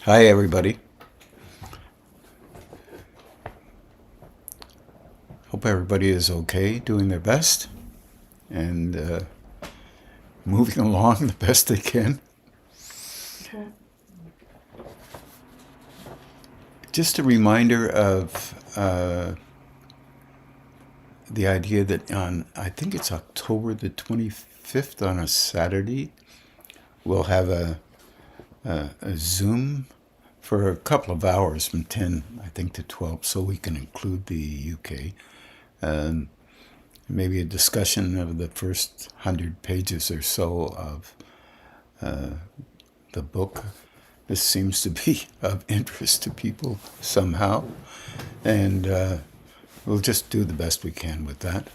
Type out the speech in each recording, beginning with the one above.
Hi, everybody. Hope everybody is okay, doing their best, and moving along the best they can. Just a reminder of the idea that I think it's October the 25th on a Saturday, we'll have a Zoom for a couple of hours from 10, I think, to 12, so we can include the UK. Maybe a discussion of the first 100 pages or so of the book. This seems to be of interest to people somehow, and we'll just do the best we can with that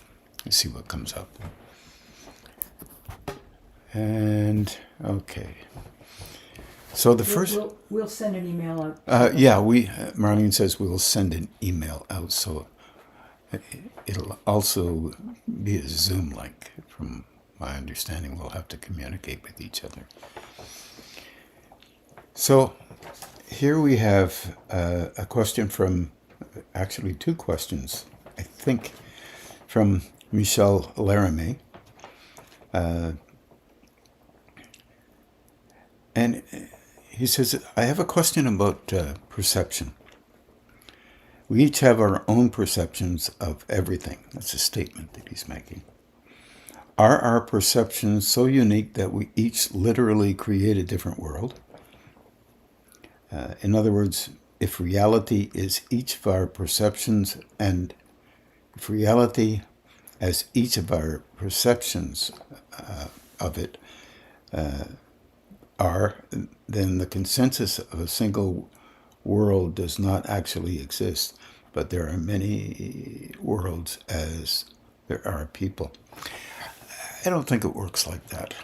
and see what comes up. And okay. So the first... We'll send an email out. Marlene says we'll send an email out, so it'll also be a Zoom link. From my understanding, we'll have to communicate with each other. So here we have a question from, actually two questions, I think, from Michel Laramie. And he says, I have a question about perception. We each have our own perceptions of everything. That's a statement that he's making. Are our perceptions so unique that we each literally create a different world? In other words, if reality is each of our perceptions, and if reality as each of our perceptions of it are, then the consensus of a single world does not actually exist, but there are many worlds as there are people. I don't think it works like that.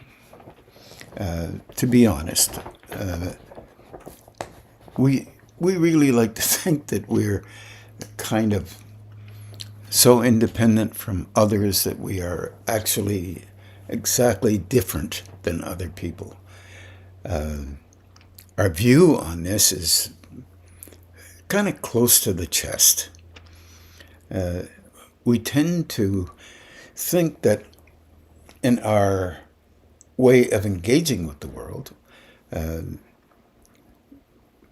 To be honest, we really like to think that we're kind of so independent from others that we are actually exactly different than other people. Our view on this is kind of close to the chest. We tend to think that in our way of engaging with the world,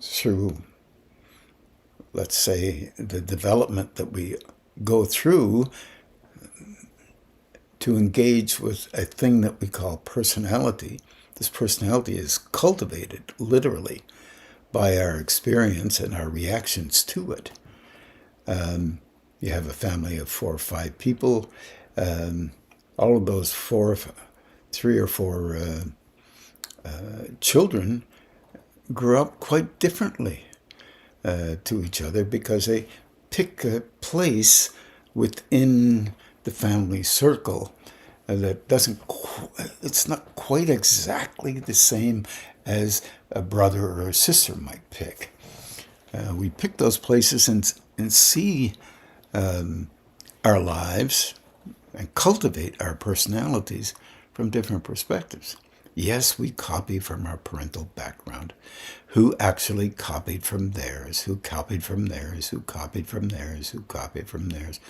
through, let's say, the development that we go through to engage with a thing that we call personality. This personality is cultivated, literally, by our experience and our reactions to it. You have a family of 4 or 5 people. All of those 3 or 4 children grew up quite differently to each other because they pick a place within the family circle that it's not quite exactly the same as a brother or a sister might pick. We pick those places and see our lives and cultivate our personalities from different perspectives. Yes, we copy from our parental background. Who actually copied from theirs? Who copied from theirs? Who copied from theirs? Who copied from theirs?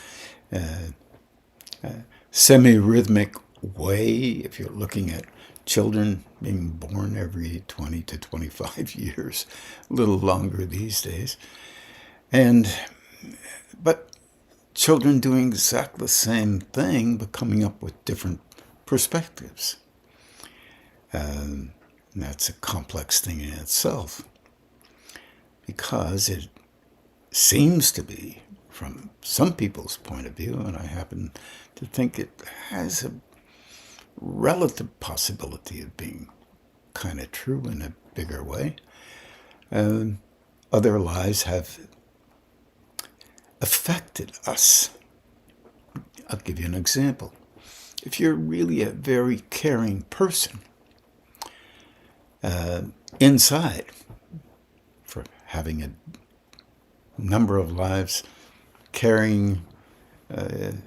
Semi-rhythmic way, if you're looking at children being born every 20 to 25 years, a little longer these days. But children doing exactly the same thing, but coming up with different perspectives. That's a complex thing in itself, because it seems to be, from some people's point of view, and I happen to think it has a relative possibility of being kind of true in a bigger way. Other lives have affected us. I'll give you an example. If you're really a very caring person, inside, for having a number of lives, caring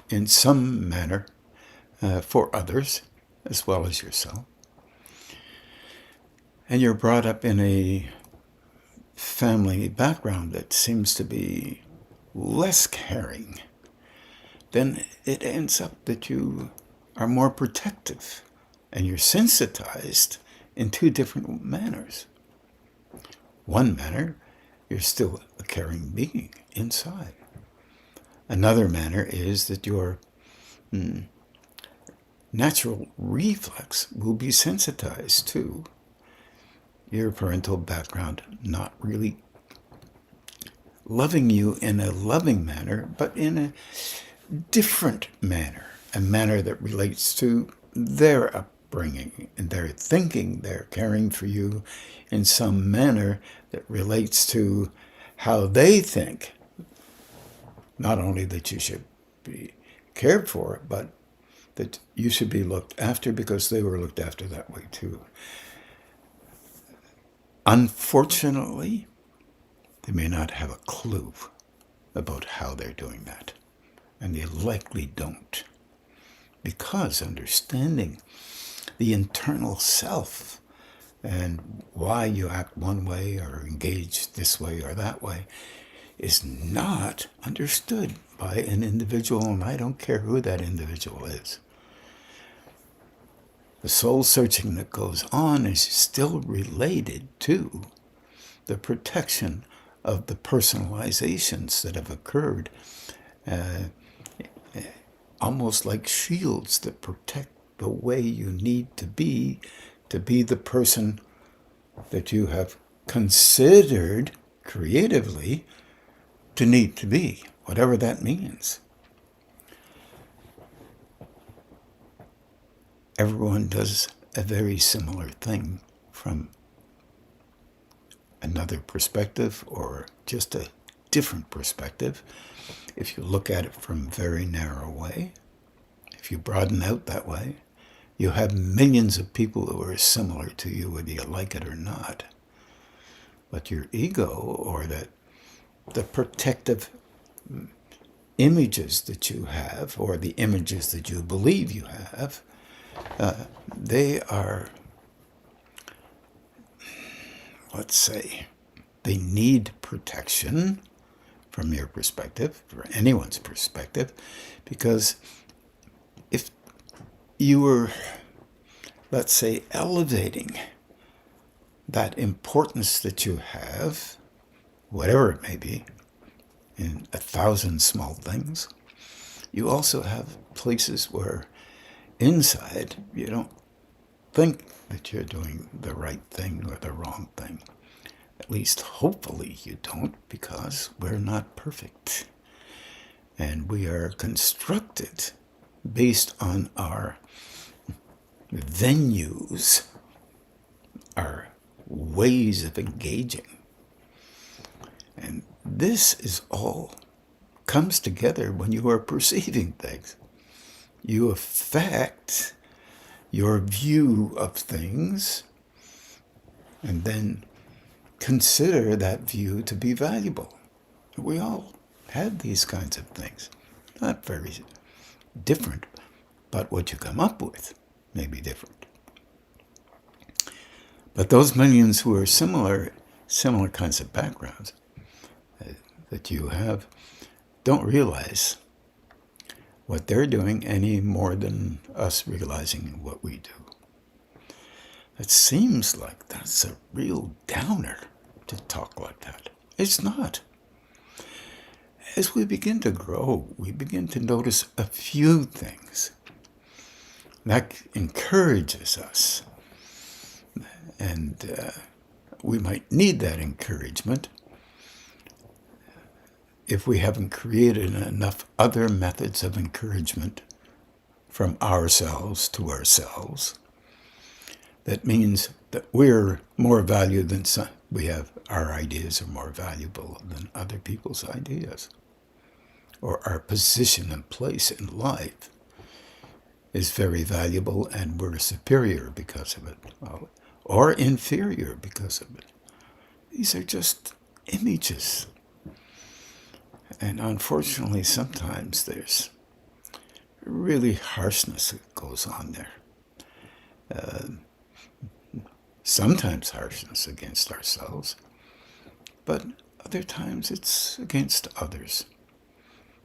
in some manner for others as well as yourself, and you're brought up in a family background that seems to be less caring, then it ends up that you are more protective and you're sensitized in two different manners. One manner, you're still a caring being inside. Another manner is that your natural reflex will be sensitized to your parental background not really loving you in a loving manner, but in a different manner, a manner that relates to their upbringing and their thinking. They're caring for you in some manner that relates to how they think. Not only that you should be cared for, but that you should be looked after because they were looked after that way too. Unfortunately, they may not have a clue about how they're doing that. And they likely don't. Because understanding the internal self and why you act one way or engage this way or that way is not understood by an individual, and I don't care who that individual is. The soul searching that goes on is still related to the protection of the personalizations that have occurred, almost like shields that protect the way you need to be the person that you have considered creatively to need to be, whatever that means. Everyone does a very similar thing from another perspective or just a different perspective. If you look at it from a very narrow way, if you broaden out that way, you have millions of people who are similar to you, whether you like it or not. But your ego, or the protective images that you have, or the images that you believe you have, they are, let's say, they need protection from your perspective, for anyone's perspective, because if you were, let's say, elevating that importance that you have, whatever it may be, in 1,000 small things, you also have places where inside you don't think that you're doing the right thing or the wrong thing. At least hopefully you don't, because we're not perfect. And we are constructed based on our venues, our ways of engaging. And this is all comes together when you are perceiving things. You affect your view of things and then consider that view to be valuable. We all have these kinds of things. Not very different, but what you come up with may be different. But those millions who are similar kinds of backgrounds that you have don't realize what they're doing any more than us realizing what we do. It seems like that's a real downer to talk like that. It's not. As we begin to grow, we begin to notice a few things that encourages us. And we might need that encouragement if we haven't created enough other methods of encouragement from ourselves to ourselves. That means that we're more valued than some. We have our ideas are more valuable than other people's ideas. Or our position and place in life is very valuable and we're superior because of it. Or inferior because of it. These are just images. And unfortunately, sometimes there's really harshness that goes on there. Sometimes harshness against ourselves, but other times it's against others.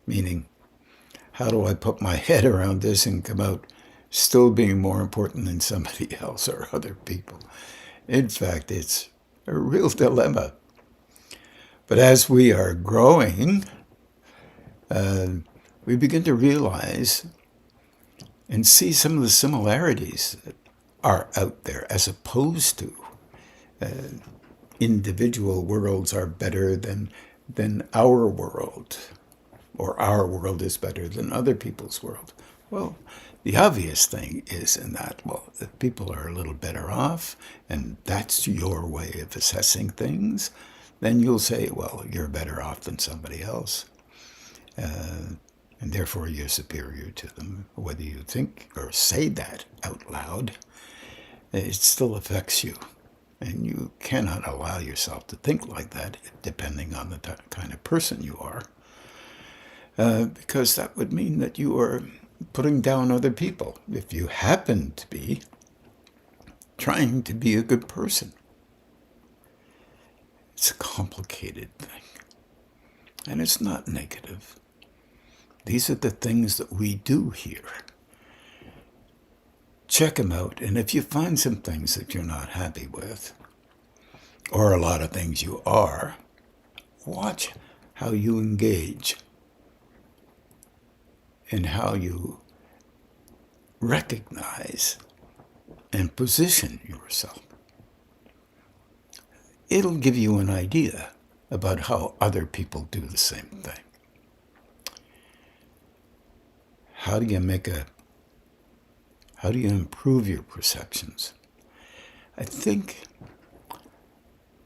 Meaning, how do I put my head around this and come out still being more important than somebody else or other people? In fact, it's a real dilemma. But as we are growing, we begin to realize and see some of the similarities that are out there, as opposed to individual worlds are better than our world, or our world is better than other people's world. Well, the obvious thing is in that, well, if people are a little better off, and that's your way of assessing things, then you'll say, well, you're better off than somebody else. And therefore you're superior to them. Whether you think or say that out loud, it still affects you. And you cannot allow yourself to think like that, depending on the kind of person you are. Because that would mean that you are putting down other people if you happen to be trying to be a good person. It's a complicated thing. And it's not negative. These are the things that we do here. Check them out, and if you find some things that you're not happy with, or a lot of things you are, watch how you engage and how you recognize and position yourself. It'll give you an idea about how other people do the same thing. How do you improve your perceptions? I think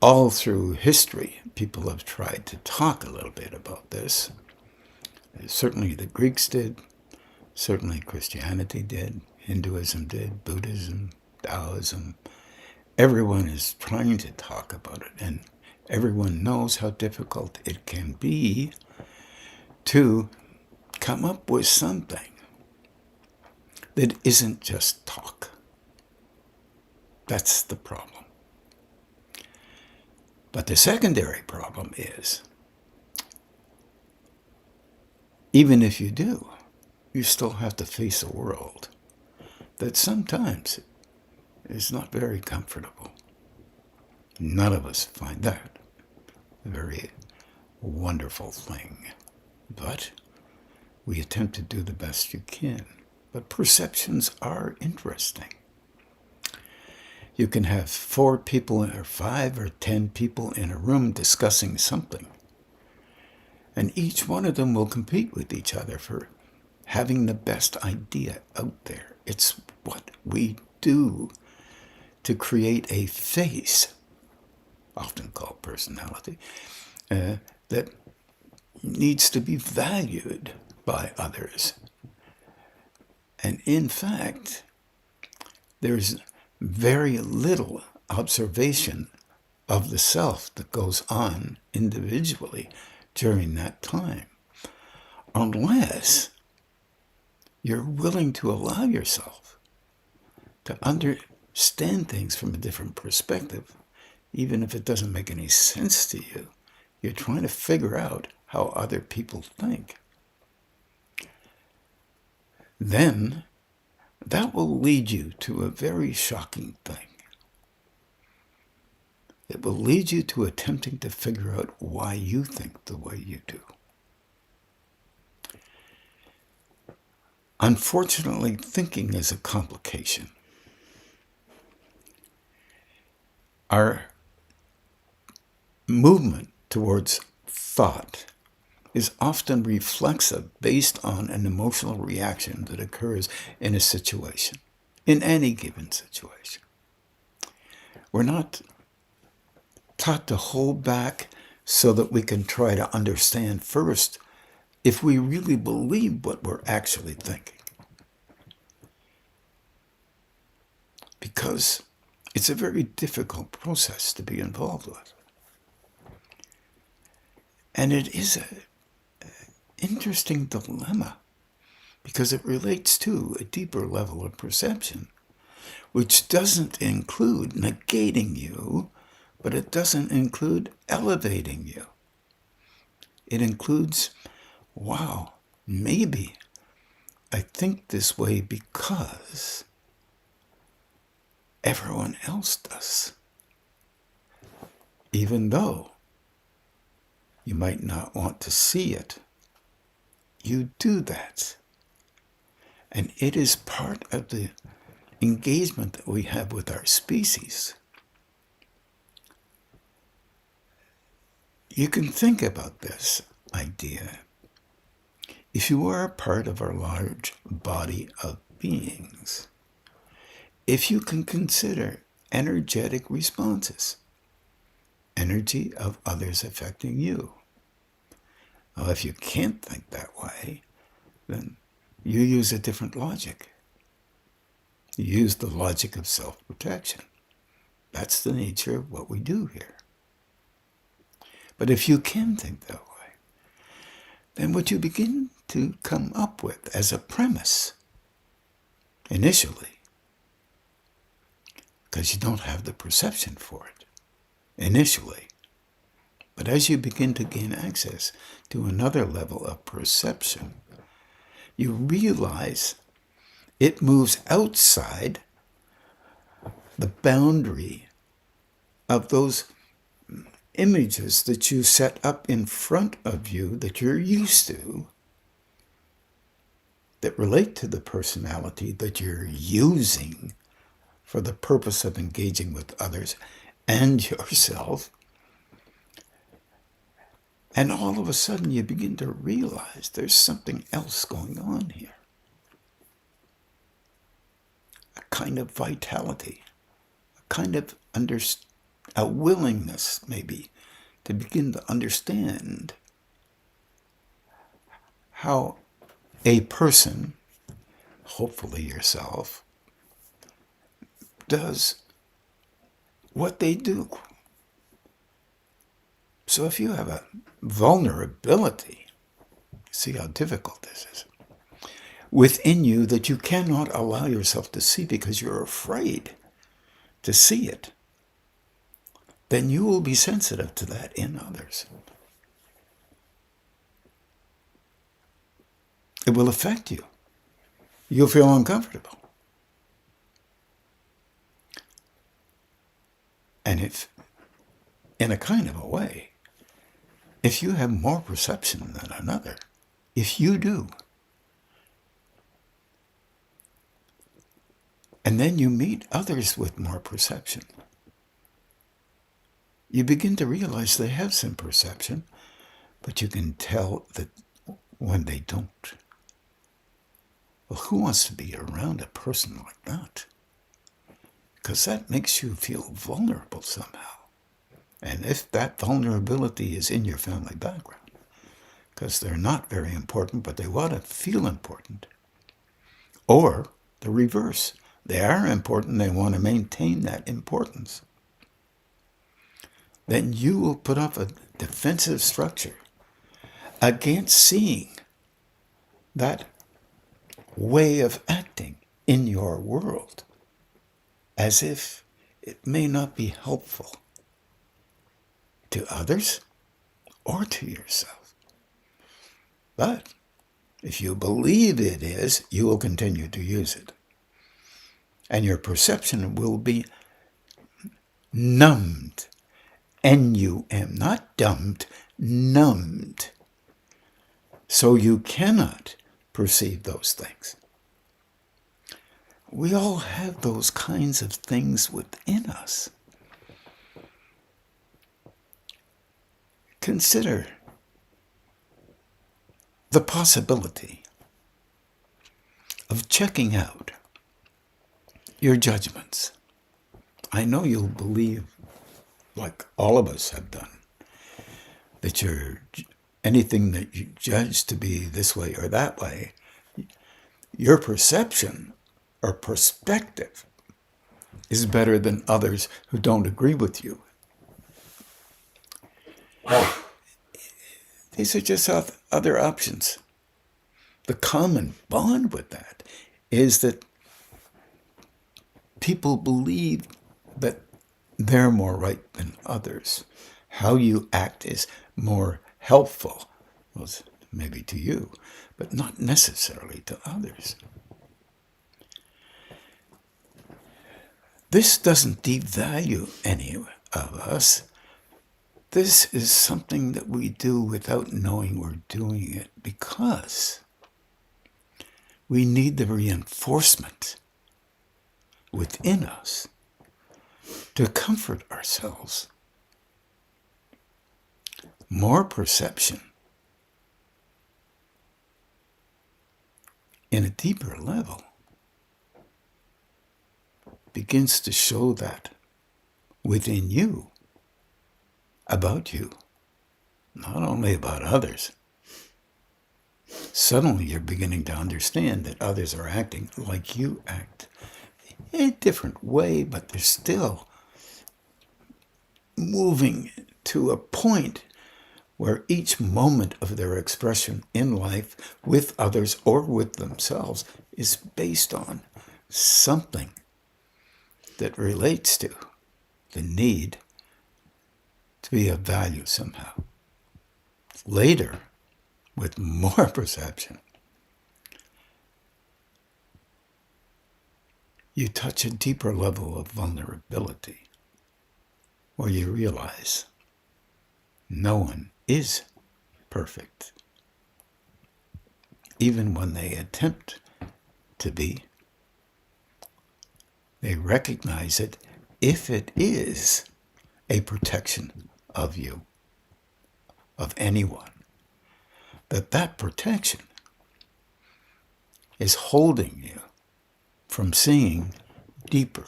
all through history, people have tried to talk a little bit about this. Certainly the Greeks did, certainly Christianity did, Hinduism did, Buddhism, Taoism. Everyone is trying to talk about it, and everyone knows how difficult it can be to come up with something that isn't just talk. That's the problem. But the secondary problem is, even if you do, you still have to face a world that sometimes is not very comfortable. None of us find that a very wonderful thing. But we attempt to do the best you can. But perceptions are interesting. You can have 4 people or 5 or 10 people in a room discussing something. And each one of them will compete with each other for having the best idea out there. It's what we do to create a face, often called personality, that needs to be valued by others. And in fact, there's very little observation of the self that goes on individually during that time, unless you're willing to allow yourself to understand things from a different perspective, even if it doesn't make any sense to you. You're trying to figure out how other people think. Then that will lead you to a very shocking thing. It will lead you to attempting to figure out why you think the way you do. Unfortunately, thinking is a complication. Our movement towards thought is often reflexive based on an emotional reaction that occurs in a situation, in any given situation. We're not taught to hold back so that we can try to understand first if we really believe what we're actually thinking. Because it's a very difficult process to be involved with. And it is an interesting dilemma because it relates to a deeper level of perception, which doesn't include negating you, but it doesn't include elevating you. It includes, wow, maybe I think this way because everyone else does. Even though you might not want to see it, you do that. And it is part of the engagement that we have with our species. You can think about this idea. If you are a part of our large body of beings, if you can consider energetic responses, energy of others affecting you. Well, if you can't think that way, then you use a different logic. You use the logic of self-protection. That's the nature of what we do here. But if you can think that way, then what you begin to come up with as a premise, initially, because you don't have the perception for it, initially, but as you begin to gain access to another level of perception, you realize it moves outside the boundary of those images that you set up in front of you that you're used to, that relate to the personality that you're using for the purpose of engaging with others and yourself. And all of a sudden you begin to realize there's something else going on here. A kind of vitality, a kind of a willingness maybe to begin to understand how a person, hopefully yourself, does what they do. So if you have a vulnerability, see how difficult this is, within you that you cannot allow yourself to see because you're afraid to see it, then you will be sensitive to that in others. It will affect you. You'll feel uncomfortable. And if, in a kind of a way, if you have more perception than another, if you do, and then you meet others with more perception, you begin to realize they have some perception, but you can tell that when they don't. Well, who wants to be around a person like that? Because that makes you feel vulnerable somehow. And if that vulnerability is in your family background, because they're not very important, but they want to feel important, or the reverse, they are important, they want to maintain that importance, then you will put up a defensive structure against seeing that way of acting in your world as if it may not be helpful to others or to yourself. But if you believe it is, you will continue to use it. And your perception will be numbed. N-U-M, not dumbed, numbed. So you cannot perceive those things. We all have those kinds of things within us. Consider the possibility of checking out your judgments. I know you'll believe, like all of us have done, that anything that you judge to be this way or that way, your perception or perspective is better than others who don't agree with you. These are just other options. The common bond with that is that people believe that they're more right than others. How you act is more helpful, well, maybe to you, but not necessarily to others. This doesn't devalue any of us. This is something that we do without knowing we're doing it because we need the reinforcement within us to comfort ourselves. More perception in a deeper level begins to show that within you, about you, not only about others. Suddenly you're beginning to understand that others are acting like you act in a different way, but they're still moving to a point where each moment of their expression in life with others or with themselves is based on something that relates to the need to be of value somehow. Later, with more perception, you touch a deeper level of vulnerability where you realize no one is perfect. Even when they attempt to be, they recognize it if it is a protection of you, of anyone, that protection is holding you from seeing deeper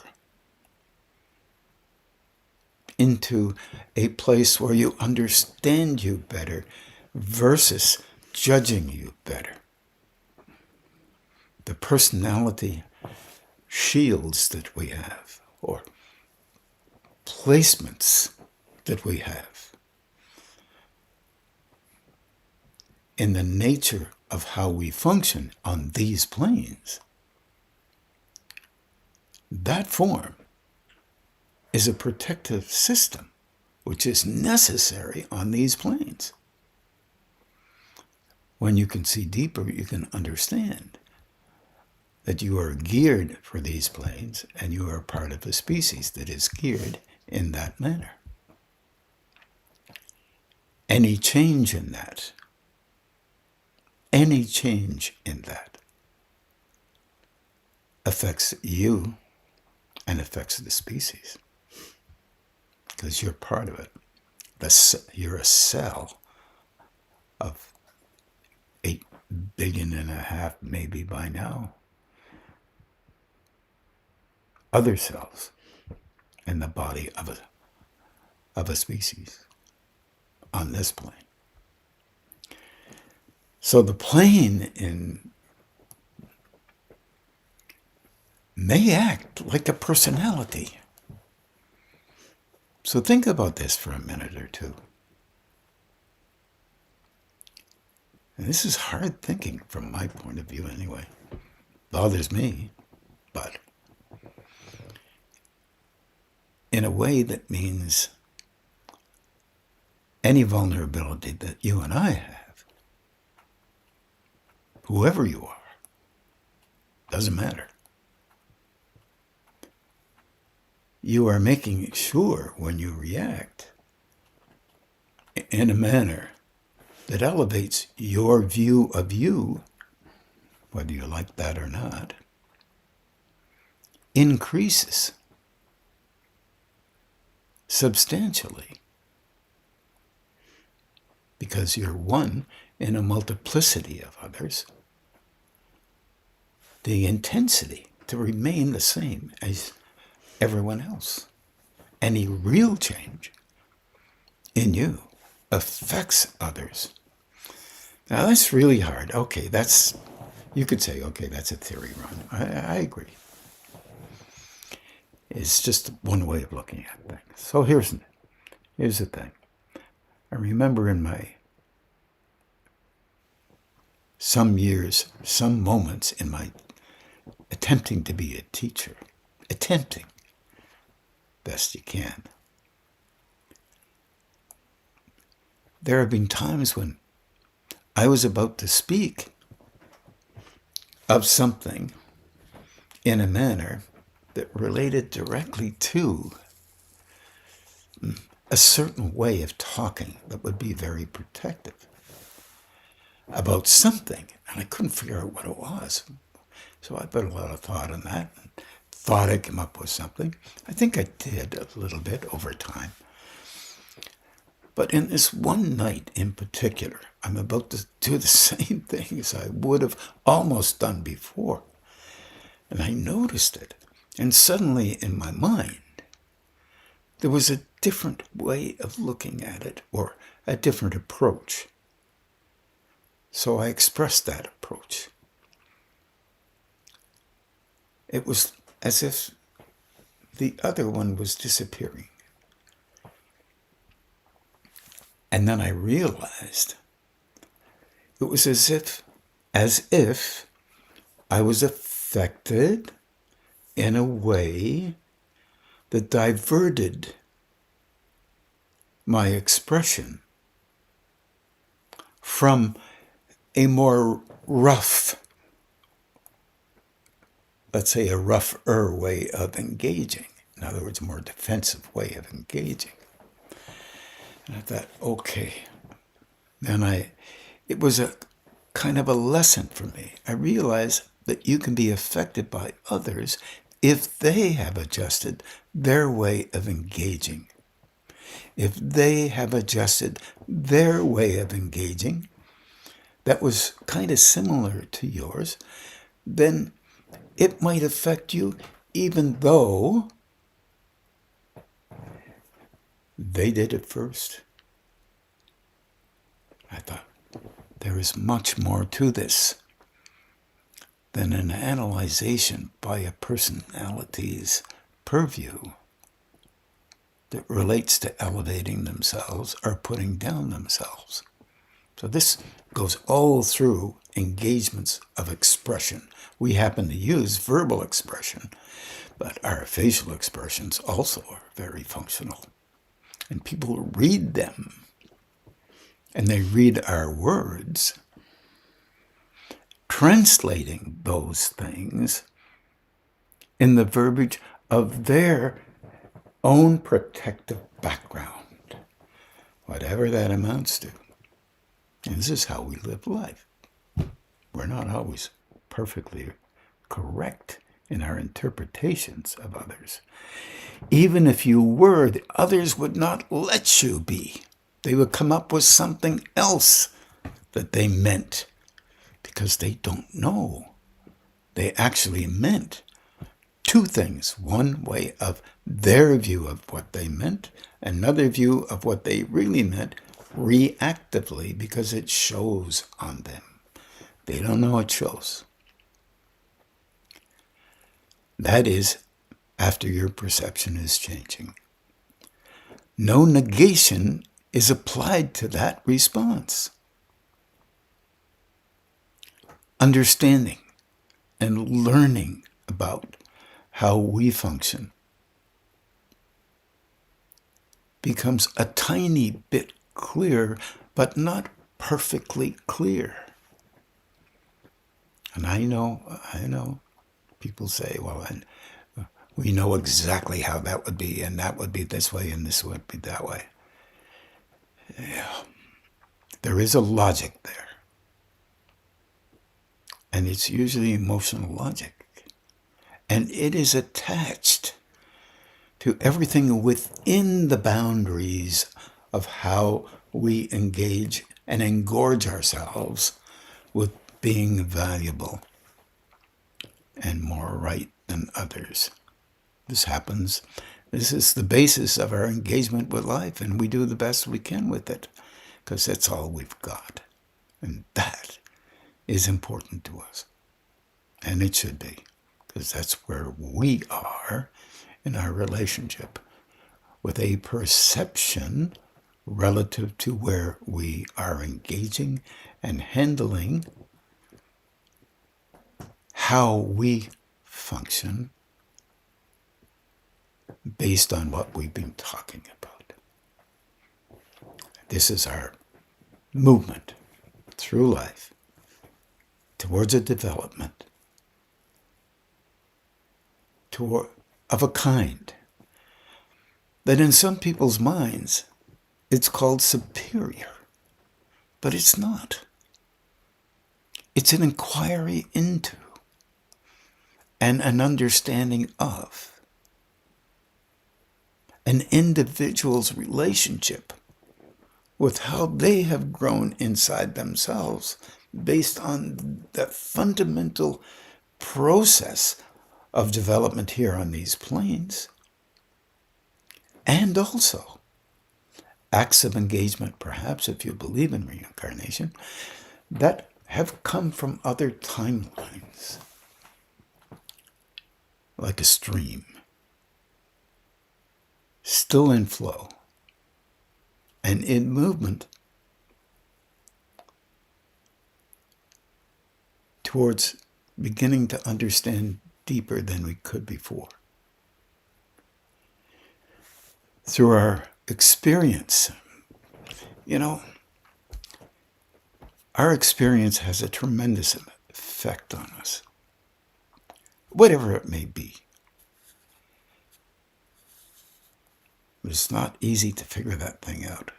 into a place where you understand you better versus judging you better. The personality shields that we have, or placements that we have, in the nature of how we function on these planes, that form is a protective system which is necessary on these planes. When you can see deeper, you can understand that you are geared for these planes and you are part of a species that is geared in that manner. Any change in that affects you and affects the species because you're part of it. You're a cell of 8 billion and a half, maybe by now, other cells in the body of a species on this plane. So the plane may act like a personality. So think about this for a minute or two. And this is hard thinking from my point of view anyway. Bothers me, but in a way that means any vulnerability that you and I have, whoever you are, doesn't matter. You are making sure when you react in a manner that elevates your view of you, whether you like that or not, increases substantially because you're one in a multiplicity of others. The intensity to remain the same as everyone else. Any real change in you affects others. Now that's really hard. Okay, you could say, okay, that's a theory, Ron. I agree. It's just one way of looking at things. So here's the thing. I remember in my some moments in my attempting to be a teacher, best you can. There have been times when I was about to speak of something in a manner that related directly to a certain way of talking that would be very protective about something, and I couldn't figure out what it was. So I put a lot of thought in that, and thought I'd come up with something. I think I did a little bit over time. But in this one night in particular, I'm about to do the same thing as I would have almost done before. And I noticed it. And suddenly in my mind, there was a different way of looking at it, or a different approach. So I expressed that approach. It was as if the other one was disappearing. And then I realized it was as if I was affected in a way that diverted my expression from a more rough, let's say a rougher way of engaging. In other words, a more defensive way of engaging. And I thought, okay. Then it was a kind of a lesson for me. I realized that you can be affected by others if they have adjusted their way of engaging. If they have adjusted their way of engaging that was kind of similar to yours, then it might affect you even though they did it first. I thought, there is much more to this than an analyzation by a personality's purview that relates to elevating themselves or putting down themselves. So this goes all through engagements of expression. We happen to use verbal expression, but our facial expressions also are very functional. And people read them, and they read our words, translating those things in the verbiage of their own protective background, whatever that amounts to. And this is how we live life. We're not always perfectly correct in our interpretations of others. Even if you were, the others would not let you be. They would come up with something else that they meant because they don't know. They actually meant two things. One way of their view of what they meant, another view of what they really meant reactively because it shows on them. They don't know it shows. That is after your perception is changing. No negation is applied to that response. Understanding and learning about how we function becomes a tiny bit clear, but not perfectly clear. And I know, people say, well, we know exactly how that would be, and that would be this way, and this would be that way. Yeah. There is a logic there. And it's usually emotional logic. And it is attached to everything within the boundaries of how we engage and engorge ourselves with being valuable and more right than others. This happens. This is the basis of our engagement with life, and we do the best we can with it because that's all we've got. And that is important to us. And it should be, because that's where we are in our relationship with a perception relative to where we are engaging and handling how we function based on what we've been talking about. This is our movement through life towards a development of a kind that in some people's minds it's called superior, but it's not. It's an inquiry into and an understanding of an individual's relationship with how they have grown inside themselves based on the fundamental process of development here on these planes, and also acts of engagement, perhaps if you believe in reincarnation, that have come from other timelines, like a stream, still in flow and in movement towards beginning to understand deeper than we could before. Through our experience, our experience has a tremendous effect on us, whatever it may be. But it's not easy to figure that thing out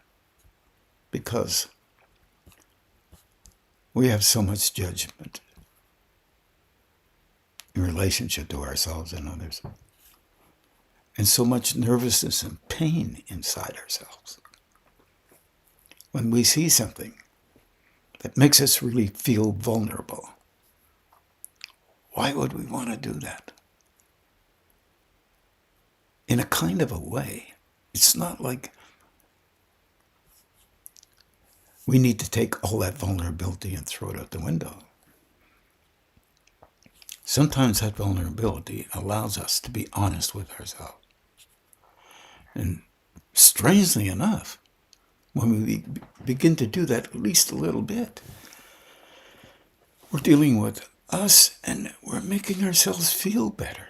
because we have so much judgment in relationship to ourselves and others, and so much nervousness and pain inside ourselves. When we see something that makes us really feel vulnerable, why would we want to do that? In a kind of a way, it's not like we need to take all that vulnerability and throw it out the window. Sometimes that vulnerability allows us to be honest with ourselves. And strangely enough, when we begin to do that at least a little bit, we're dealing with us and we're making ourselves feel better.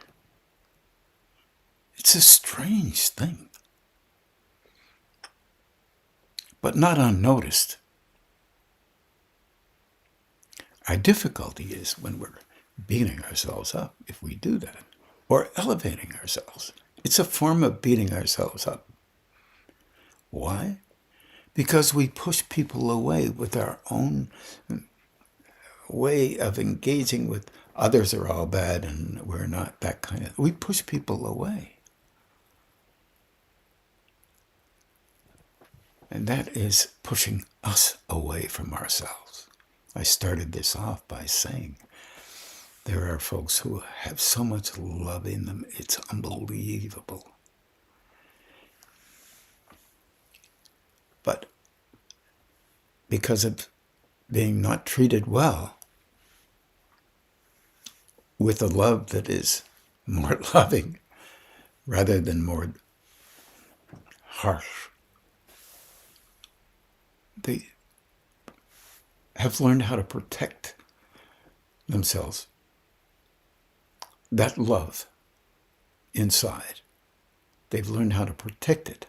It's a strange thing, but not unnoticed. Our difficulty is when we're beating ourselves up, if we do that, or elevating ourselves. It's a form of beating ourselves up. Why? Because we push people away with our own way of engaging with others are all bad and we're not, that kind of. We push people away. And that is pushing us away from ourselves. I started this off by saying there are folks who have so much love in them, it's unbelievable. But because of being not treated well, with a love that is more loving rather than more harsh, they have learned how to protect themselves. That love inside, they've learned how to protect it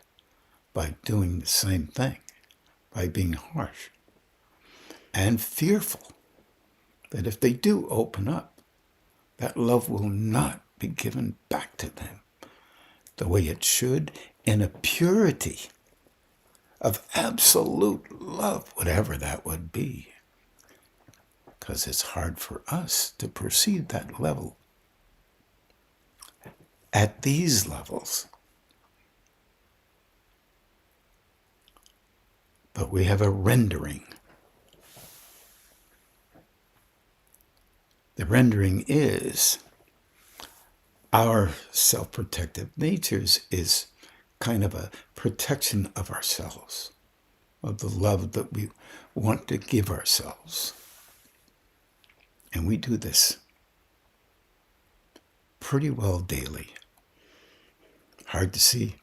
by doing the same thing, by being harsh and fearful that if they do open up, that love will not be given back to them the way it should, in a purity of absolute love, whatever that would be. Because it's hard for us to perceive that level at these levels. But we have a rendering. The rendering is our self-protective natures is kind of a protection of ourselves, of the love that we want to give ourselves. And we do this pretty well daily. Hard to see.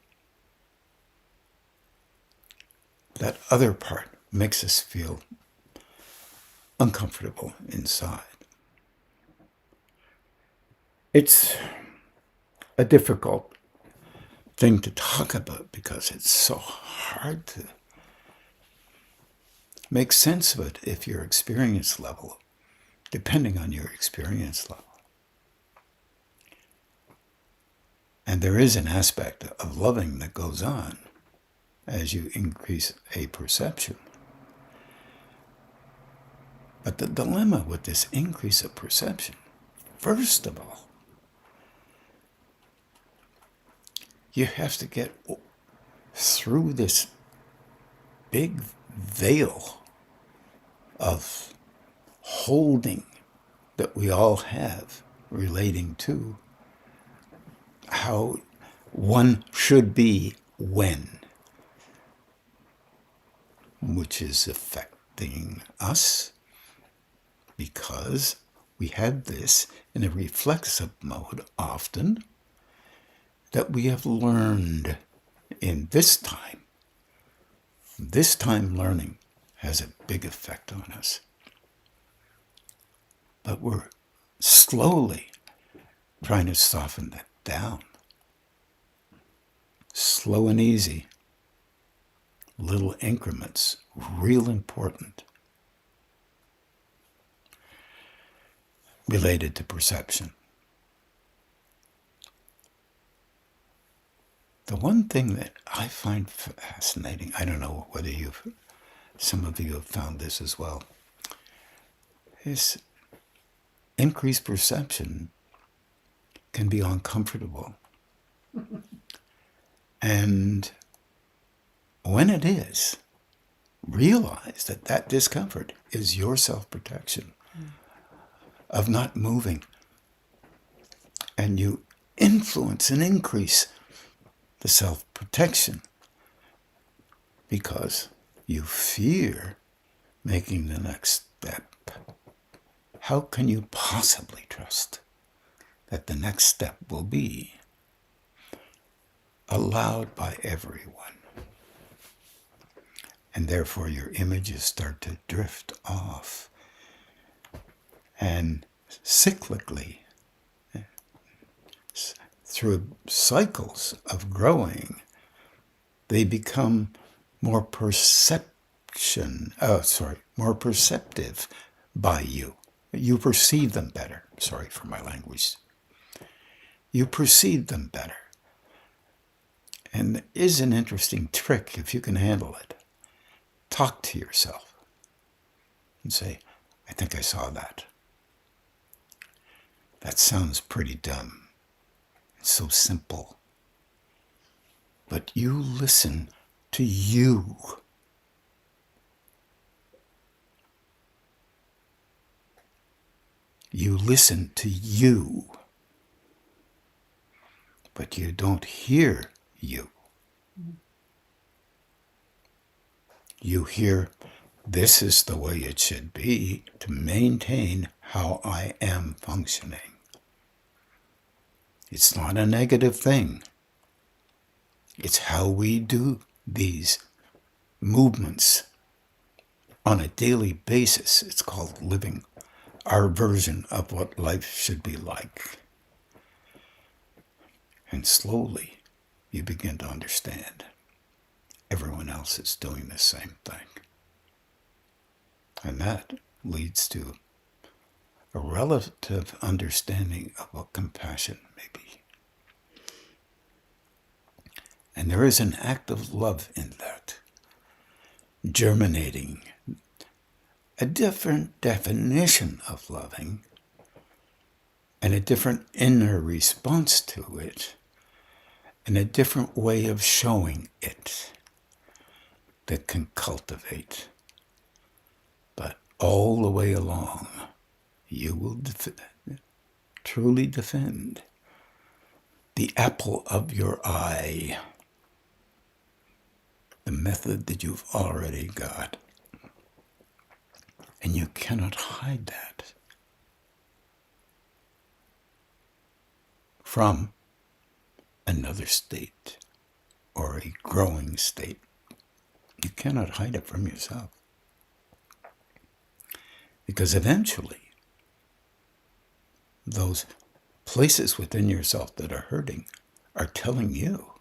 That other part makes us feel uncomfortable inside. It's a difficult thing to talk about because it's so hard to make sense of it if your experience level, depending on your experience level. And there is an aspect of loving that goes on as you increase a perception. But the dilemma with this increase of perception, first of all, you have to get through this big veil of holding that we all have relating to how one should be when, which is affecting us because we have this in a reflexive mode often that we have learned in this time. This time learning has a big effect on us. But we're slowly trying to soften that down. Slow and easy. Little increments, real important. Related to perception. The one thing that I find fascinating, I don't know whether some of you have found this as well, is increased perception can be uncomfortable. And when it is, realize that that discomfort is your self-protection of not moving. And you influence and increase the self-protection because you fear making the next step. How can you possibly trust that the next step will be allowed by everyone? And therefore your images start to drift off. And cyclically, through cycles of growing, they become more more perceptive by you. You perceive them better. Sorry for my language. You perceive them better. And there is an interesting trick if you can handle it. Talk to yourself and say, I think I saw that. That sounds pretty dumb. It's so simple. But you listen to you. You listen to you. But you don't hear you. You hear, this is the way it should be to maintain how I am functioning. It's not a negative thing. It's how we do these movements on a daily basis. It's called living our version of what life should be like. And slowly you begin to understand everyone else is doing the same thing. And that leads to a relative understanding of what compassion may be. And there is an act of love in that, germinating a different definition of loving and a different inner response to it and a different way of showing it that can cultivate. But all the way along, you will truly defend the apple of your eye, the method that you've already got. And you cannot hide that from another state or a growing state. You cannot hide it from yourself. Because eventually, those places within yourself that are hurting are telling you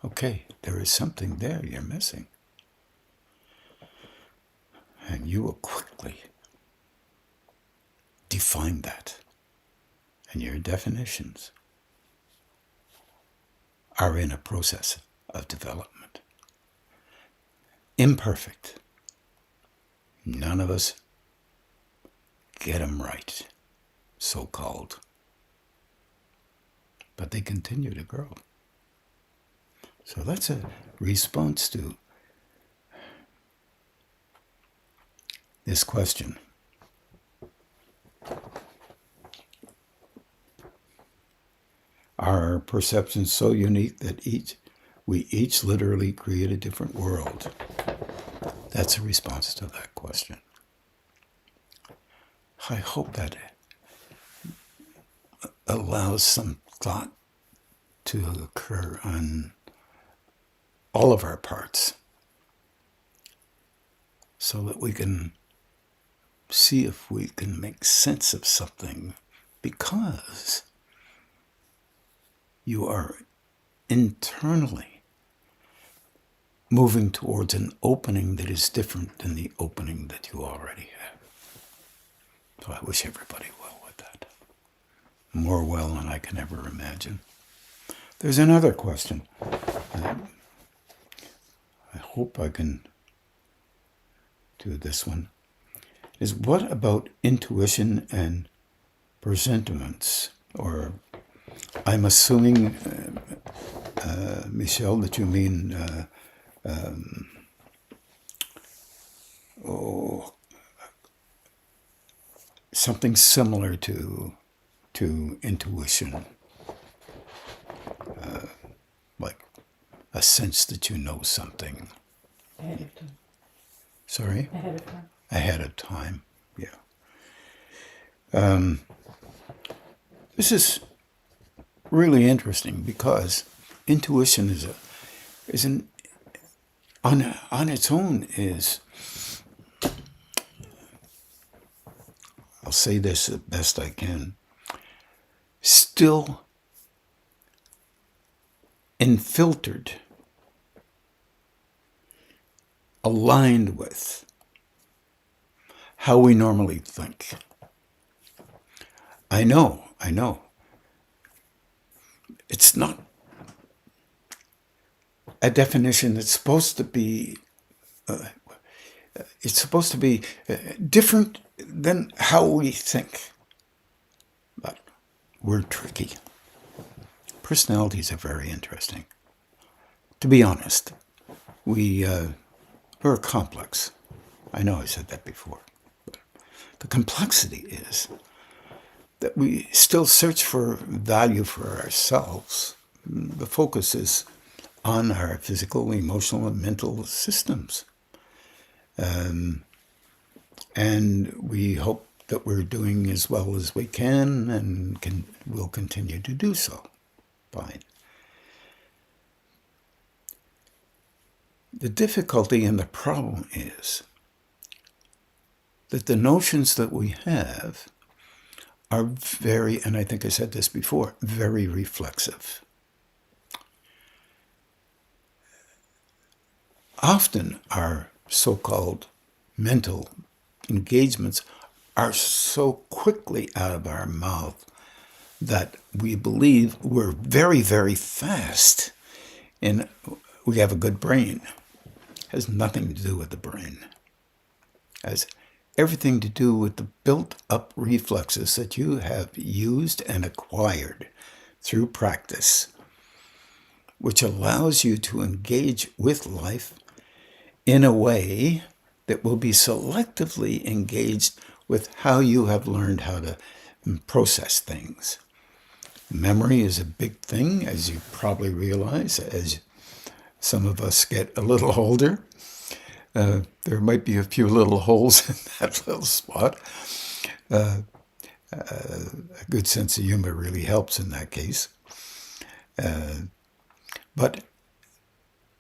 okay, there is something there you're missing. And you will quickly define that. And your definitions are in a process of development. Imperfect. None of us get them right, so-called. But they continue to grow. So that's a response to this question. Are our perceptions so unique that we each literally create a different world? That's a response to that question. I hope that allows some thought to occur on all of our parts so that we can see if we can make sense of something, because you are internally moving towards an opening that is different than the opening that you already have. So I wish everybody well with that. More well than I can ever imagine. There's another question. I hope I can do this one. Is what about intuition and presentiments? Or I'm assuming, Michelle, that you mean something similar to intuition, like a sense that you know something. Ahead of time. Sorry? Ahead of time. Ahead of time, yeah. This is really interesting because intuition on its own is, I'll say this the best I can, still infiltered, aligned with how we normally think. I know. It's not a definition that's supposed to be, different than how we think. But we're tricky. Personalities are very interesting. To be honest, we're complex. I know I said that before. But the complexity is that we still search for value for ourselves. The focus is on our physical, emotional, and mental systems. And we hope that we're doing as well as we can and will continue to do so. Fine. The difficulty and the problem is that the notions that we have are very, and I think I said this before, very reflexive. Often our so-called mental engagements are so quickly out of our mouth that we believe we're very, very fast and we have a good brain. It has nothing to do with the brain. It has everything to do with the built-up reflexes that you have used and acquired through practice, which allows you to engage with life in a way that will be selectively engaged with how you have learned how to process things. Memory is a big thing, as you probably realize, as some of us get a little older. There might be a few little holes in that little spot. A good sense of humor really helps in that case. But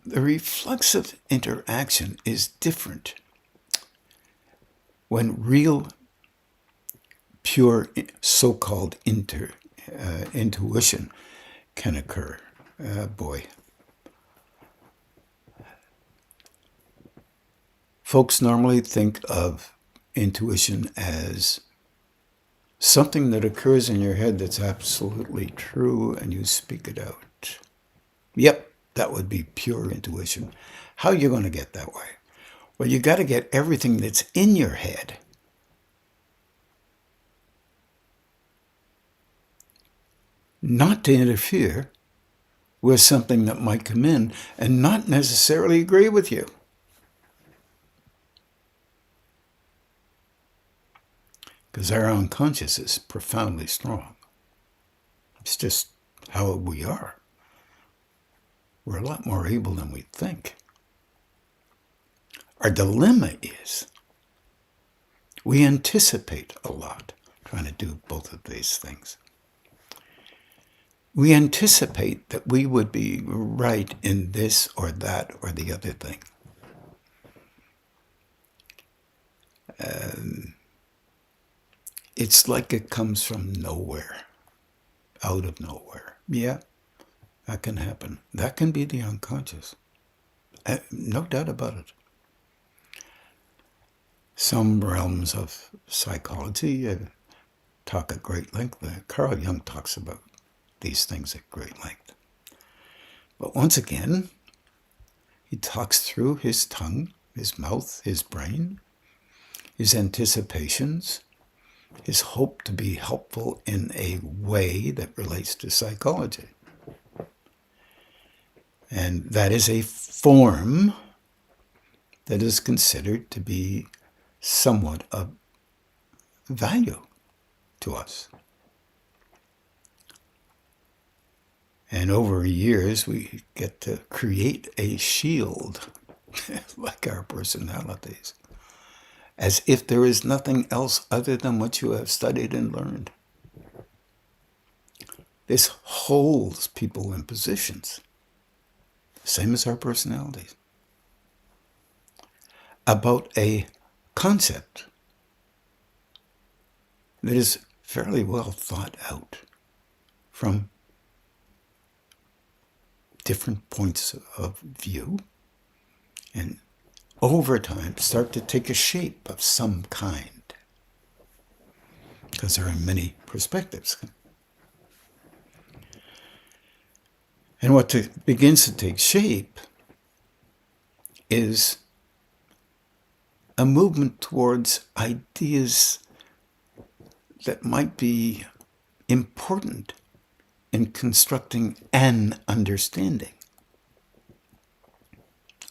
the reflexive interaction is different when real, pure, so-called intuition can occur. Boy, Folks normally think of intuition as something that occurs in your head that's absolutely true and you speak it out. Yep, that would be pure intuition. How are you going to get that way? Well, you got to get everything that's in your head not to interfere with something that might come in and not necessarily agree with you. Because our unconscious is profoundly strong. It's just how we are. We're a lot more able than we think. Our dilemma is we anticipate a lot, trying to do both of these things. We anticipate that we would be right in this or that or the other thing. It's like it comes from nowhere, out of nowhere. Yeah, that can happen. That can be the unconscious. No doubt about it. Some realms of psychology talk at great length. Carl Jung talks about these things at great length. But once again, he talks through his tongue, his mouth, his brain, his anticipations, his hope to be helpful in a way that relates to psychology. And that is a form that is considered to be somewhat of value to us. And over years, we get to create a shield, like our personalities, as if there is nothing else other than what you have studied and learned. This holds people in positions, same as our personalities, about a concept that is fairly well thought out from different points of view, and over time start to take a shape of some kind, because there are many perspectives. And what begins to take shape is a movement towards ideas that might be important in constructing an understanding.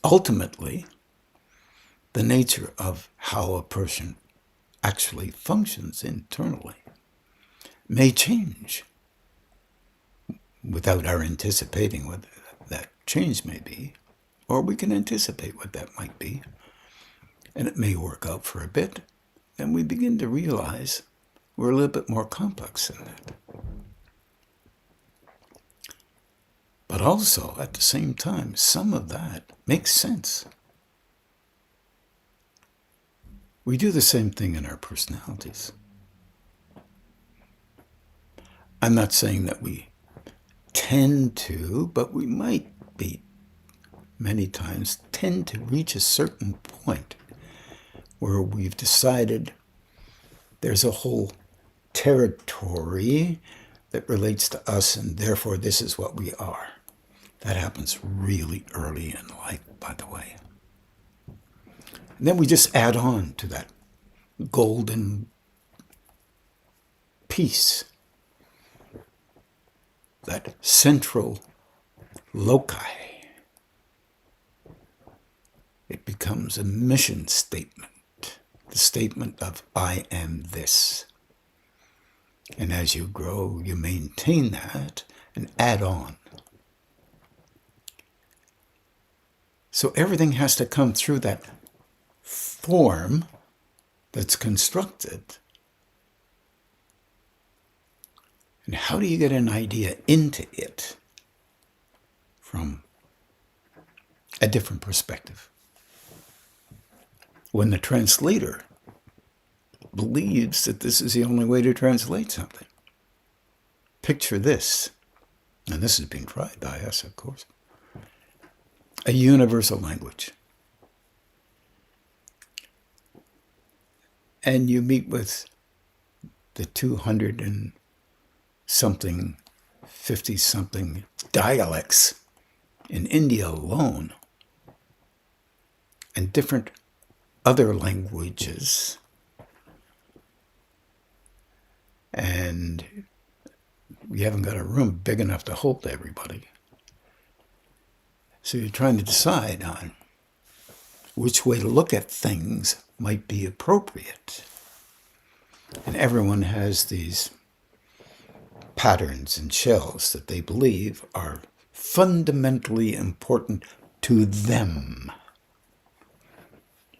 Ultimately, the nature of how a person actually functions internally may change without our anticipating what that change may be, or we can anticipate what that might be, and it may work out for a bit, and we begin to realize we're a little bit more complex than that. But also, at the same time, some of that makes sense. We do the same thing in our personalities. I'm not saying that we tend to, but we might be, many times, tend to reach a certain point where we've decided there's a whole territory that relates to us, and therefore this is what we are. That happens really early in life, by the way. And then we just add on to that golden piece, that central loci. It becomes a mission statement, the statement of I am this. And as you grow, you maintain that and add on. So everything has to come through that form that's constructed. And how do you get an idea into it from a different perspective? When the translator believes that this is the only way to translate something. Picture this, and this is being tried by us, of course. A universal language. and you meet with the 200 and something, 50 something dialects in India alone, and different other languages, and you haven't got a room big enough to hold everybody. So you're trying to decide on which way to look at things might be appropriate. And everyone has these patterns and shells that they believe are fundamentally important to them.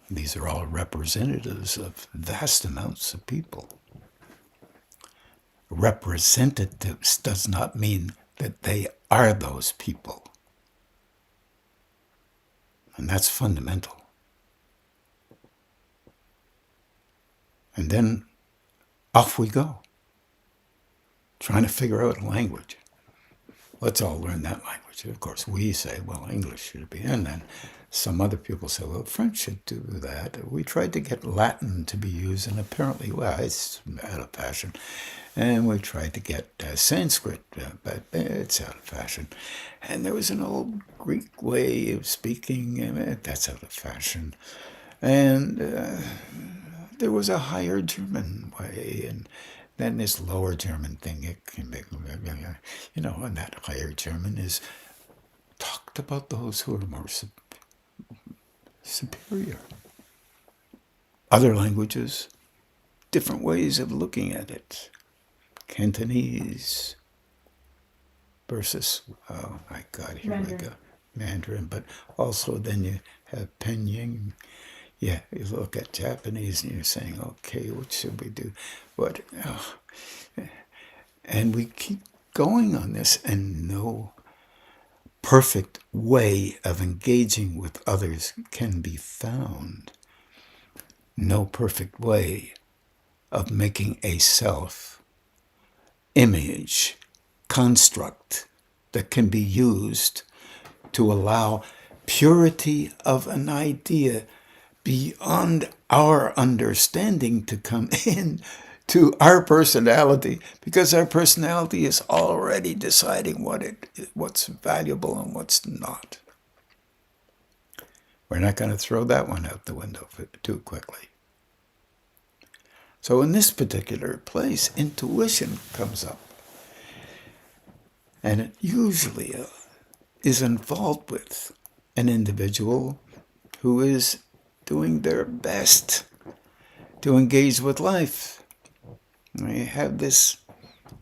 These are all representatives of vast amounts of people. Representatives does not mean that they are those people. And that's fundamental. And then off we go, trying to figure out a language. Let's all learn that language. Of course, we say, well, English should be. And then some other people say, well, French should do that. We tried to get Latin to be used, and apparently, well, it's out of fashion. And we tried to get Sanskrit, but it's out of fashion. And there was an old Greek way of speaking, and that's out of fashion. And there was a higher German way, and then this lower German thing, it can make, and that higher German is talked about those who are more superior. Other languages, different ways of looking at it. Cantonese versus, oh my God, here we go, Mandarin. But also then you have Pinyin. Yeah, you look at Japanese and you're saying, okay, what should we do? What? Oh. And we keep going on this, and no perfect way of engaging with others can be found. No perfect way of making a self-image construct that can be used to allow purity of an idea beyond our understanding to come in to our personality, because our personality is already deciding what's valuable and what's not. We're not going to throw that one out the window too quickly. So in this particular place, intuition comes up. And it usually is involved with an individual who is doing their best to engage with life. They have this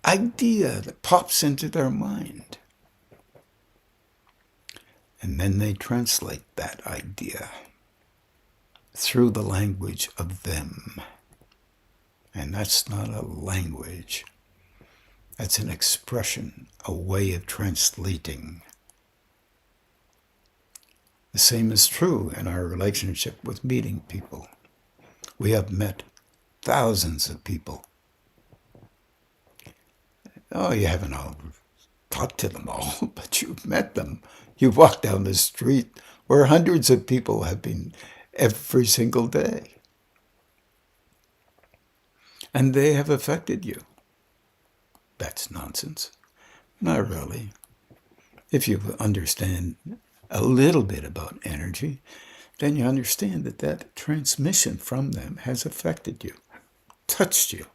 idea that pops into their mind. And then they translate that idea through the language of them. And that's not a language. That's an expression, a way of translating. The same is true in our relationship with meeting people. We have met thousands of people. Oh, you haven't all talked to them all, but you've met them. You've walked down the street where hundreds of people have been every single day. And they have affected you. That's nonsense. Not really. If you understand a little bit about energy, then you understand that that transmission from them has affected you, touched you.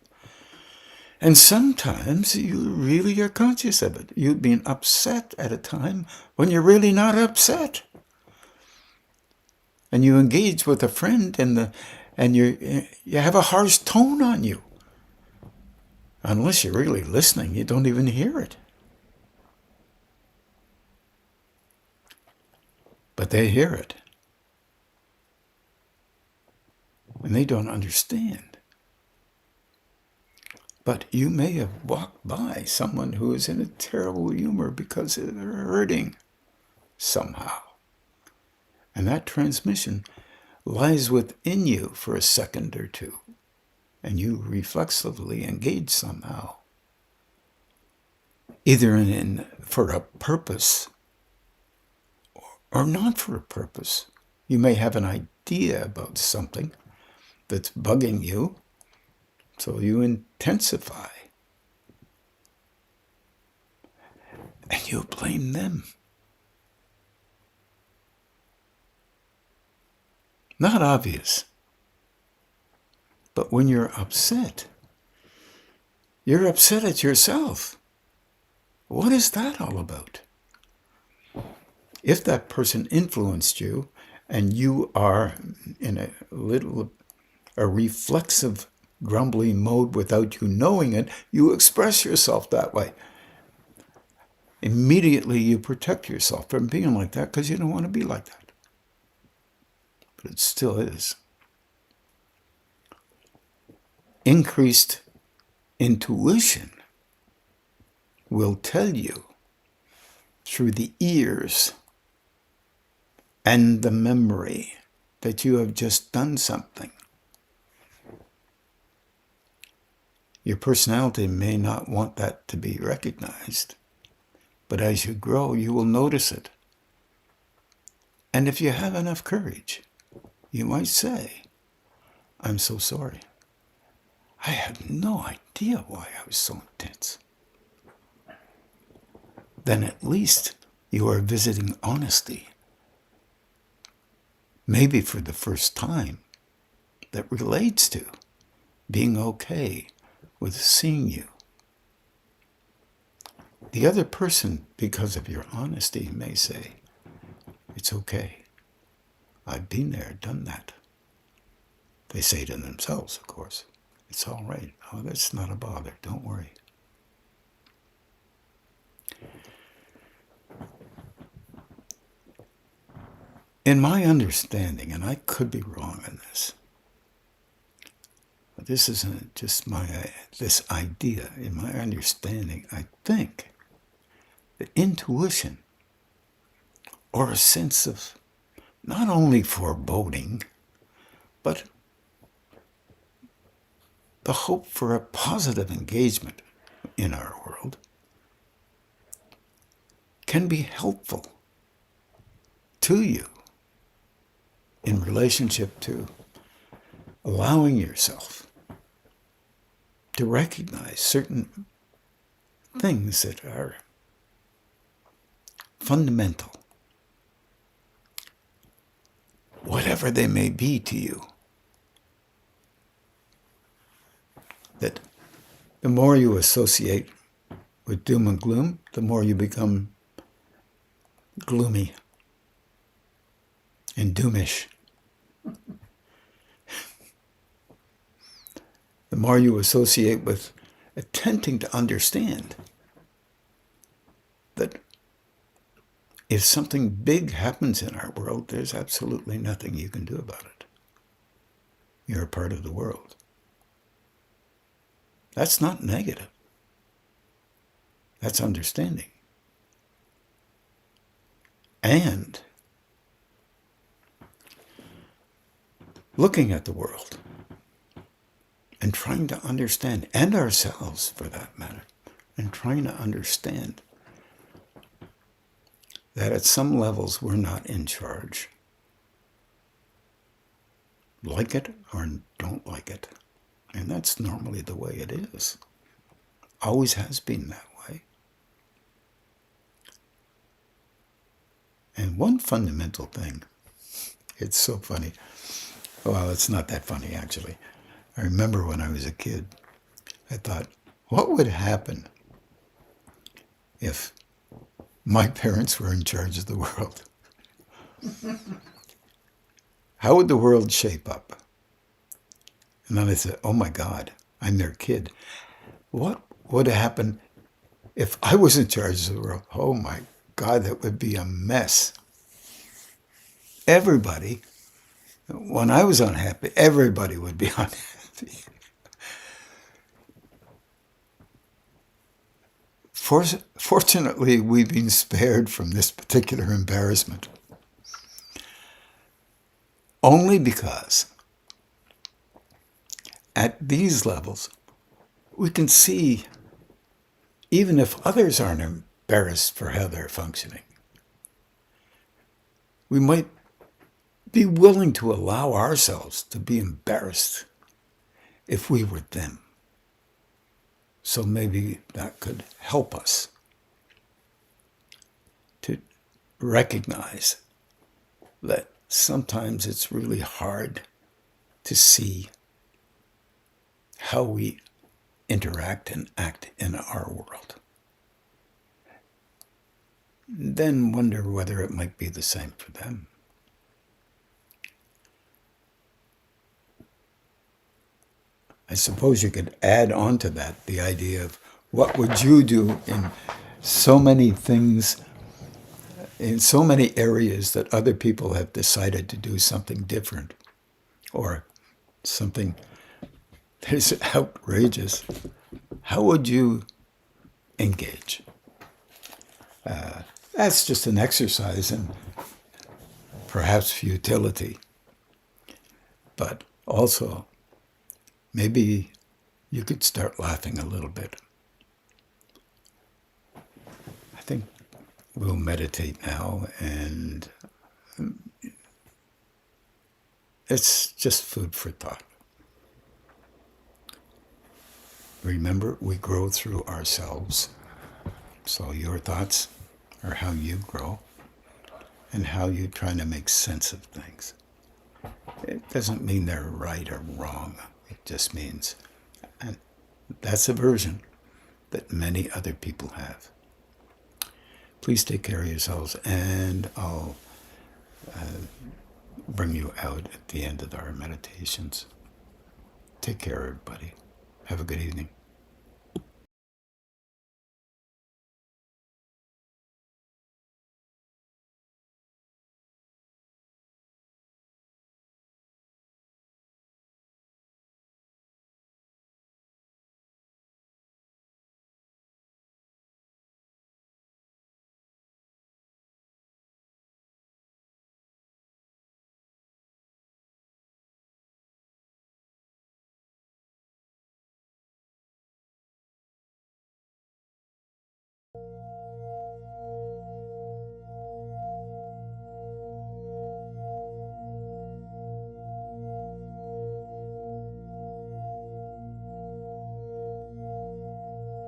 And sometimes you really are conscious of it. You've been upset at a time when you're really not upset. And you engage with a friend and you have a harsh tone on you. Unless you're really listening, you don't even hear it. But they hear it. And they don't understand. But you may have walked by someone who is in a terrible humor because they're hurting somehow. And that transmission lies within you for a second or two. And you reflexively engage somehow. Either for a purpose or not for a purpose. You may have an idea about something, that's bugging you, so you intensify. And you blame them. Not obvious. But when you're upset at yourself. What is that all about? If that person influenced you and you are in a reflexive, grumbly mode without you knowing it, you express yourself that way. Immediately you protect yourself from being like that because you don't want to be like that. But it still is. Increased intuition will tell you through the ears and the memory that you have just done something. Your personality may not want that to be recognized, but as you grow, you will notice it. And if you have enough courage, you might say, I'm so sorry. I had no idea why I was so intense. Then at least you are visiting honesty. Maybe for the first time, that relates to being okay with seeing you. The other person, because of your honesty, may say, it's okay. I've been there, done that. They say to themselves, of course, it's all right. Oh, that's not a bother. Don't worry. In my understanding, and I could be wrong on this, but this isn't just this idea. In my understanding, I think that intuition, or a sense of not only foreboding, but the hope for a positive engagement in our world, can be helpful to you in relationship to allowing yourself to recognize certain things that are fundamental, whatever they may be to you. That the more you associate with doom and gloom, the more you become gloomy and doomish. The more you associate with attempting to understand that if something big happens in our world, there's absolutely nothing you can do about it. You're a part of the world. That's not negative. That's understanding. And looking at the world and trying to understand, and ourselves for that matter, and trying to understand that at some levels we're not in charge. Like it or don't like it. And that's normally the way it is. Always has been that way. And one fundamental thing, it's so funny. Well, it's not that funny, actually. I remember when I was a kid, I thought, what would happen if my parents were in charge of the world? How would the world shape up? And then I said, oh my God, I'm their kid. What would happen if I was in charge of the world? Oh my God, that would be a mess. Everybody, when I was unhappy, everybody would be unhappy. Fortunately, we've been spared from this particular embarrassment. Only because at these levels, we can see, even if others aren't embarrassed for how they're functioning, we might be willing to allow ourselves to be embarrassed if we were them. So maybe that could help us to recognize that sometimes it's really hard to see how we interact and act in our world. Then wonder whether it might be the same for them. I suppose you could add on to that the idea of what would you do in so many things, in so many areas that other people have decided to do something different or something that is outrageous. How would you engage? That's just an exercise in perhaps futility, but also maybe you could start laughing a little bit. I think we'll meditate now, and it's just food for thought. Remember, we grow through ourselves. So your thoughts are how you grow and how you're trying to make sense of things. It doesn't mean they're right or wrong. It just means, and that's a version that many other people have. Please take care of yourselves, and I'll bring you out at the end of our meditations. Take care, everybody. Have a good evening.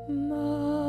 Ma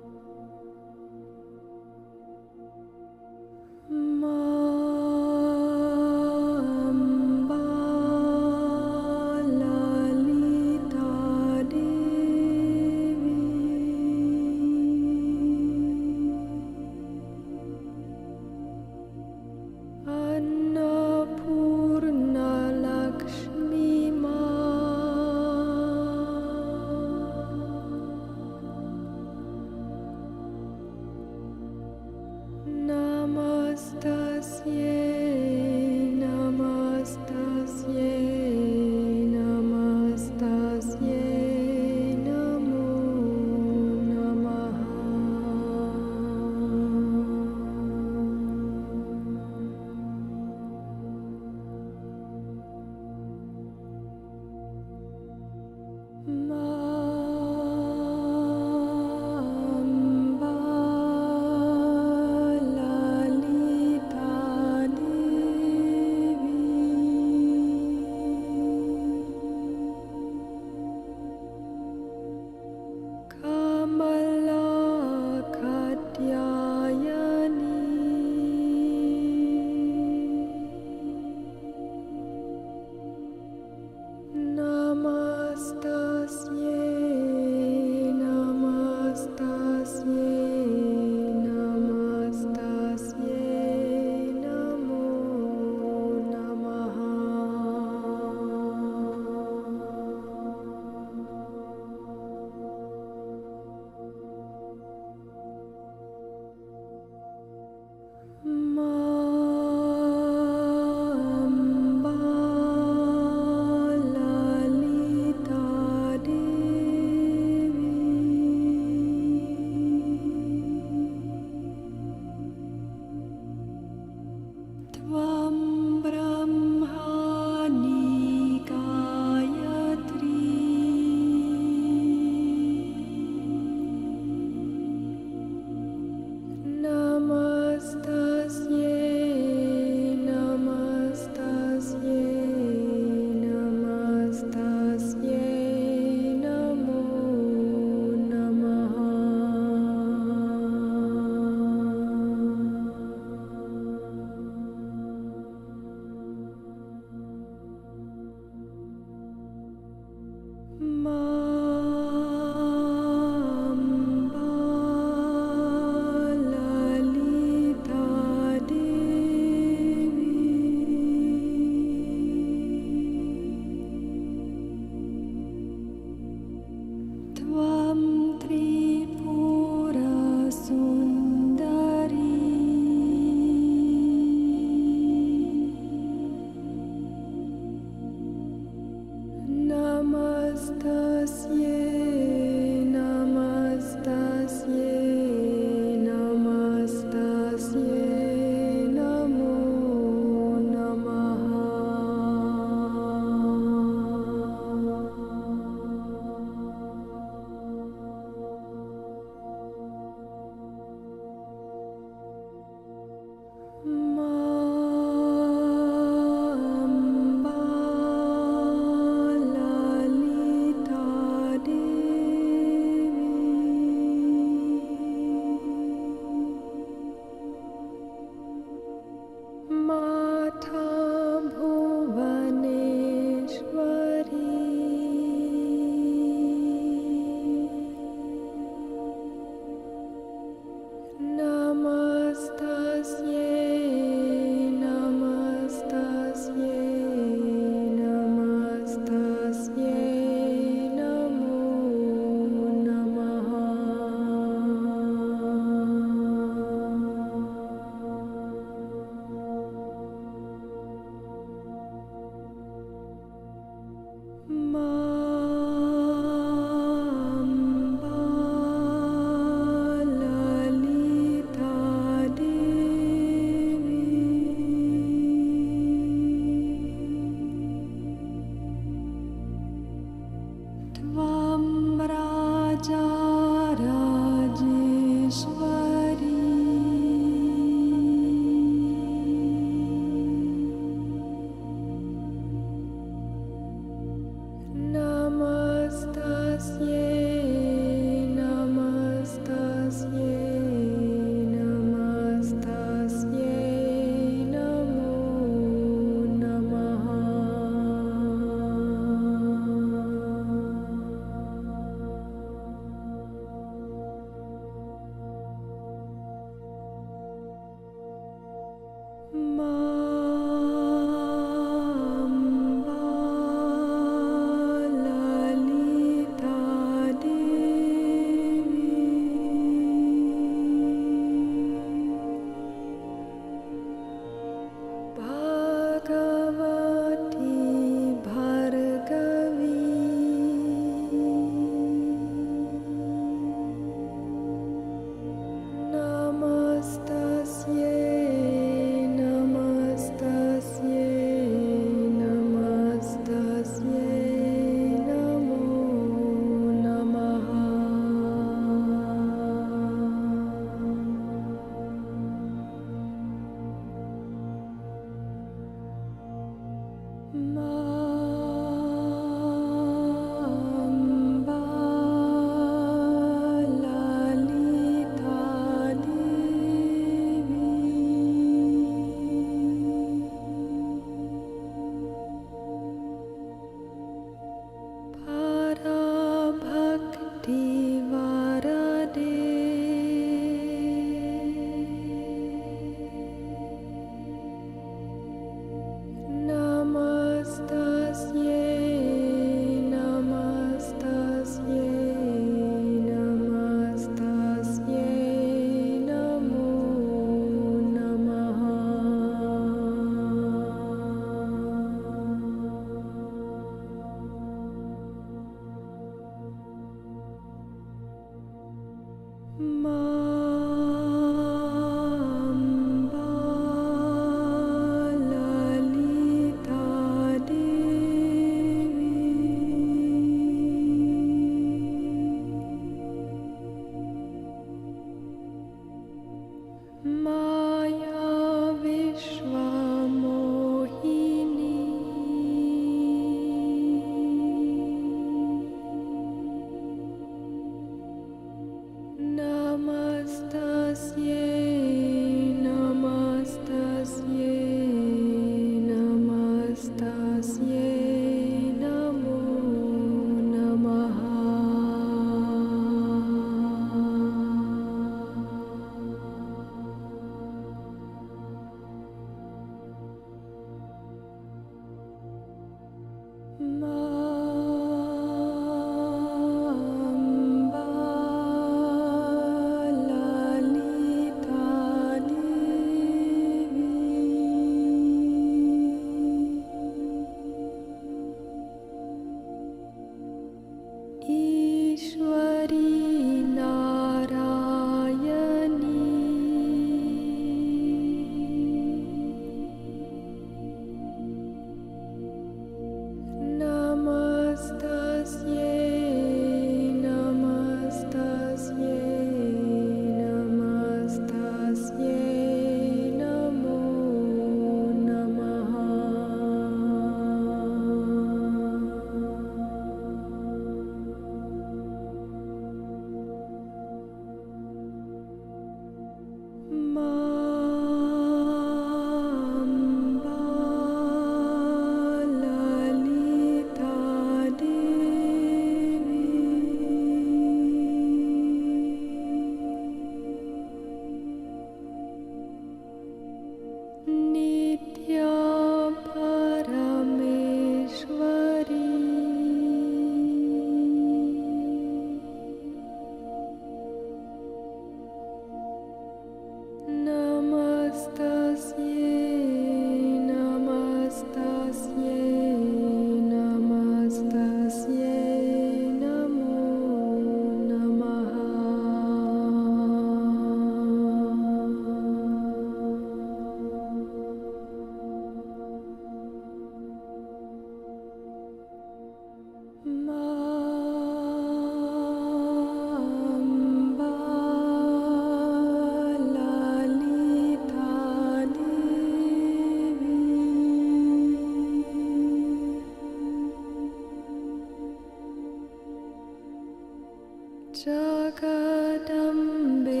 Jagadambe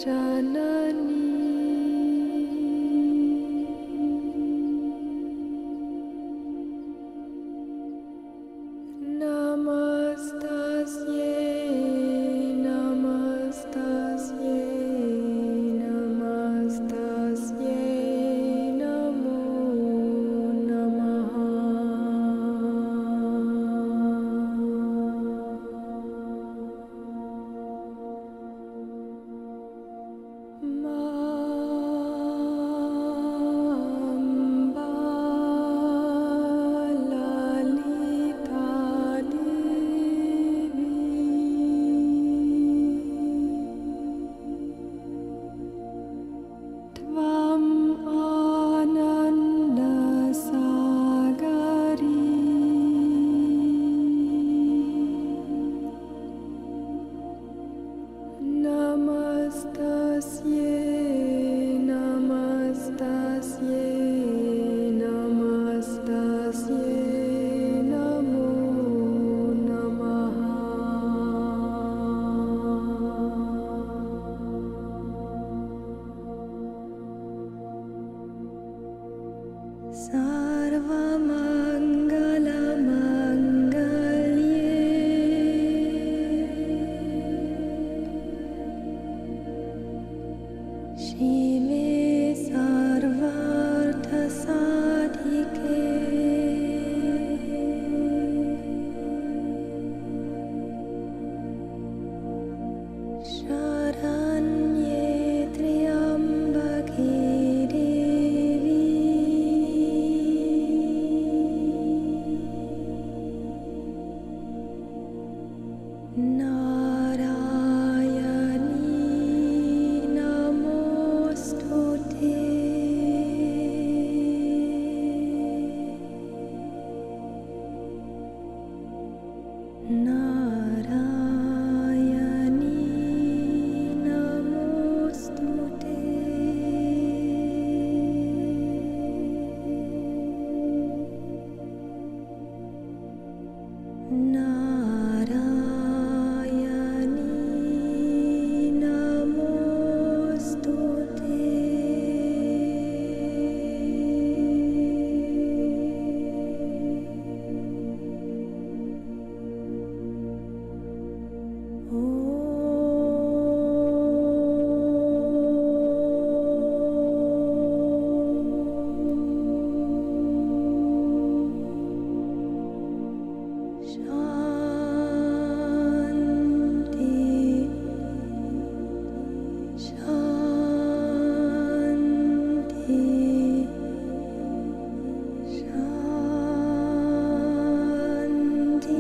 Janani Namastasye Namastasye Namastasye Namo Namaha Mamba Lalita Devi Tvam Ananda Sagari Namastasye Namastasye Namastasye Namo Namaha Sarvamangala Mangalye Shive Sarvartha Sadhike Sharanye Triambake Devi Narayani Namostute Narayani Namostute Narayani Namostute Shanti Shanti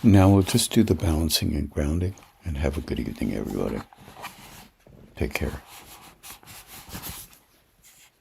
Now we'll just do the balancing and grounding, and have a good evening, everybody. Take care.